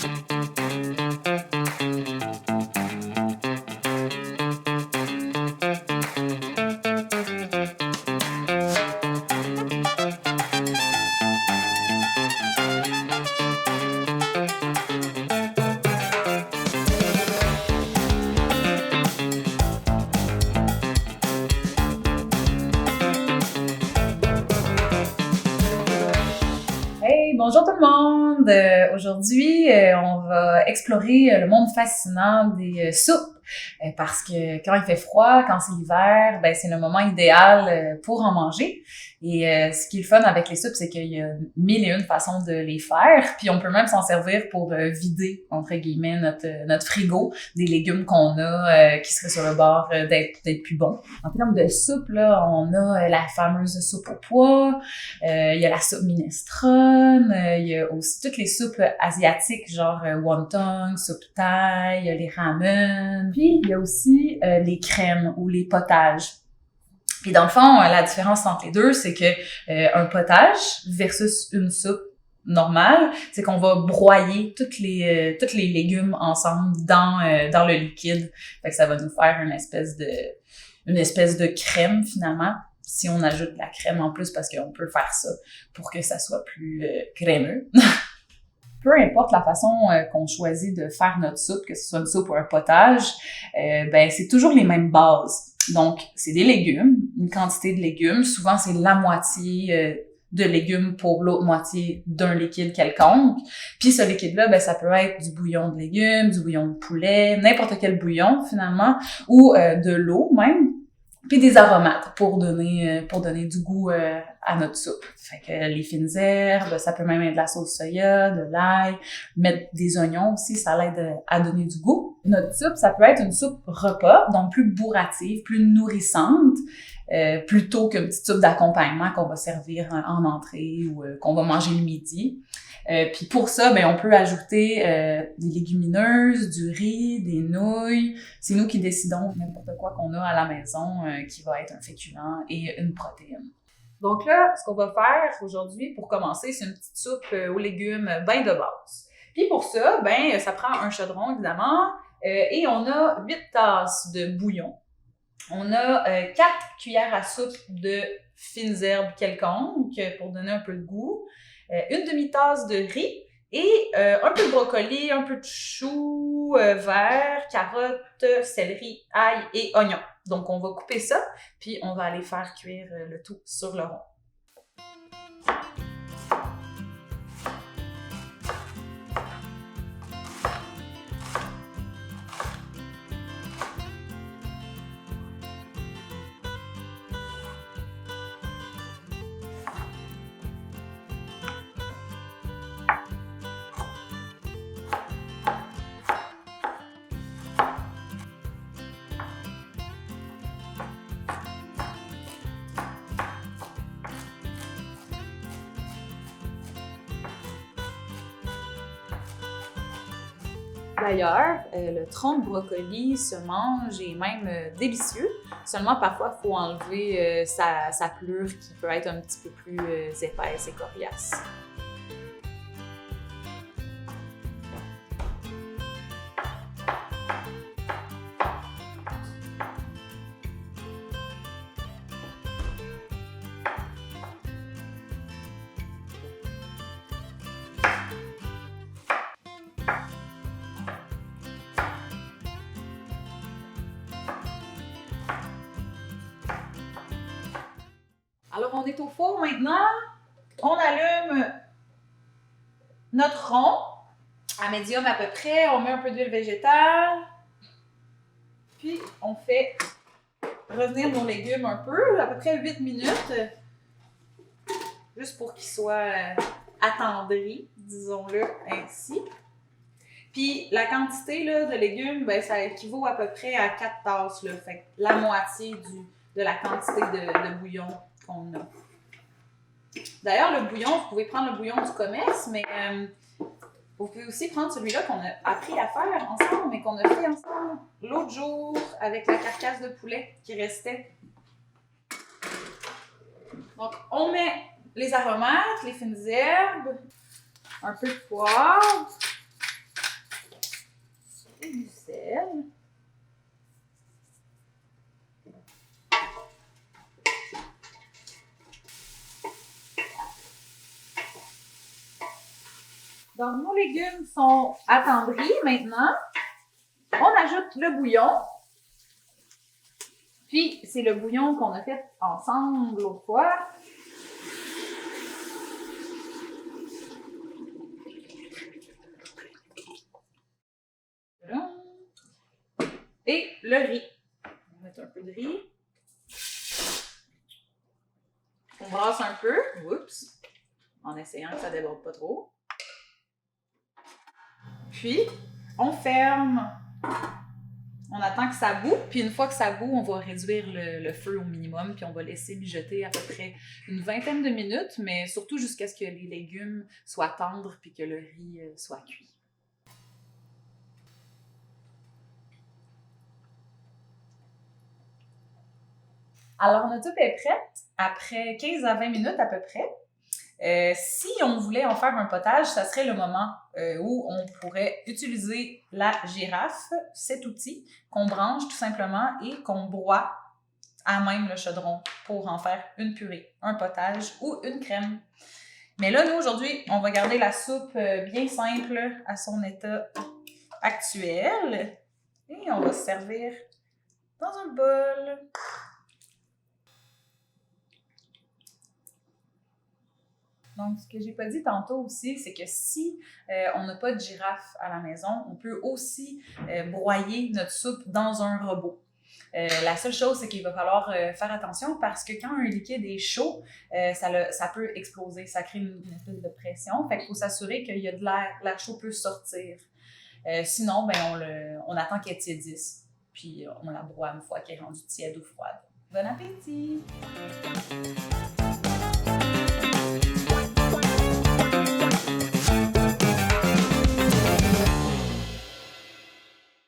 Hey, bonjour tout le monde! Aujourd'hui, on va explorer le monde fascinant des soupes. Parce que quand il fait froid, quand c'est l'hiver, ben c'est le moment idéal pour en manger. Et ce qui est le fun avec les soupes, c'est qu'il y a mille et une façons de les faire. Puis on peut même s'en servir pour vider, entre guillemets, notre frigo des légumes qu'on a qui seraient sur le bord d'être plus bons. En termes de soupe, là, on a la fameuse soupe au pois, il y a la soupe minestrone, il y a aussi toutes les soupes asiatiques, genre wonton, soupe thaï, les ramen. Puis, il y a aussi les crèmes ou les potages. Puis, dans le fond, la différence entre les deux, c'est que un potage versus une soupe normale, c'est qu'on va broyer toutes les légumes ensemble dans le liquide. Fait que ça va nous faire une espèce de crème, finalement, si on ajoute de la crème en plus, parce qu'on peut faire ça pour que ça soit plus crémeux. Peu importe la façon qu'on choisit de faire notre soupe, que ce soit une soupe ou un potage, ben c'est toujours les mêmes bases. Donc, c'est des légumes, une quantité de légumes. Souvent, c'est la moitié de légumes pour l'autre moitié d'un liquide quelconque. Puis ce liquide-là, ben ça peut être du bouillon de légumes, du bouillon de poulet, n'importe quel bouillon finalement, ou de l'eau même. Puis des aromates pour donner du goût à notre soupe. Fait que les fines herbes, ça peut même être de la sauce soya, de l'ail, mettre des oignons aussi, ça l'aide à donner du goût. Notre soupe, ça peut être une soupe repas, donc plus bourrative, plus nourrissante, plutôt qu'une petite soupe d'accompagnement qu'on va servir en entrée ou qu'on va manger le midi. Puis pour ça, ben on peut ajouter des légumineuses, du riz, des nouilles. C'est nous qui décidons n'importe quoi qu'on a à la maison qui va être un féculent et une protéine. Donc là, ce qu'on va faire aujourd'hui pour commencer, c'est une petite soupe aux légumes bien de base. Puis pour ça, ben ça prend un chaudron évidemment et on a 8 tasses de bouillon. On a 4 cuillères à soupe de fines herbes quelconques pour donner un peu de goût. Une demi-tasse de riz et un peu de brocoli, un peu de chou vert, carottes, céleri, ail et oignons. Donc, on va couper ça, puis on va aller faire cuire le tout sur le rond. D'ailleurs, le tronc de brocoli se mange et même délicieux. Seulement, parfois, il faut enlever sa pelure qui peut être un petit peu plus épaisse et coriace. Alors, on est au four maintenant. On allume notre rond à médium à peu près. On met un peu d'huile végétale. Puis, on fait revenir nos légumes un peu, à peu près 8 minutes. Juste pour qu'ils soient attendris, disons-le ainsi. Puis, la quantité là, de légumes, ben, ça équivaut à peu près à 4 tasses. Là. Fait que la moitié de la quantité de bouillon qu'on a. D'ailleurs, le bouillon, vous pouvez prendre le bouillon du commerce, mais vous pouvez aussi prendre celui-là qu'on a appris à faire ensemble, mais qu'on a fait ensemble l'autre jour avec la carcasse de poulet qui restait. Donc, on met les aromates, les fines herbes, un peu de poivre, Donc, nos légumes sont attendris maintenant. On ajoute le bouillon. Puis, c'est le bouillon qu'on a fait ensemble l'autre fois. Et le riz. On va mettre un peu de riz. On brasse un peu. Oups. En essayant que ça ne déborde pas trop. Puis, on ferme. On attend que ça bout. Puis, une fois que ça bout, on va réduire le feu au minimum. Puis, on va laisser mijoter à peu près une vingtaine de minutes, mais surtout jusqu'à ce que les légumes soient tendres puis que le riz soit cuit. Alors, notre soupe est prête après 15 à 20 minutes à peu près. Si on voulait en faire un potage, ça serait le moment où on pourrait utiliser la girafe, cet outil qu'on branche tout simplement et qu'on broie à même le chaudron pour en faire une purée, un potage ou une crème. Mais là, nous, aujourd'hui, on va garder la soupe bien simple à son état actuel et on va se servir dans un bol. Donc, ce que j'ai pas dit tantôt aussi, c'est que si on n'a pas de girafe à la maison, on peut aussi broyer notre soupe dans un robot. La seule chose, c'est qu'il va falloir faire attention parce que quand un liquide est chaud, ça peut exploser, ça crée une espèce de pression. Fait qu'il faut s'assurer qu'il y a de l'air chaud peut sortir. Sinon, ben, on attend qu'elle tiédisse, puis on la broie une fois qu'elle est rendue tiède ou froide. Bon appétit!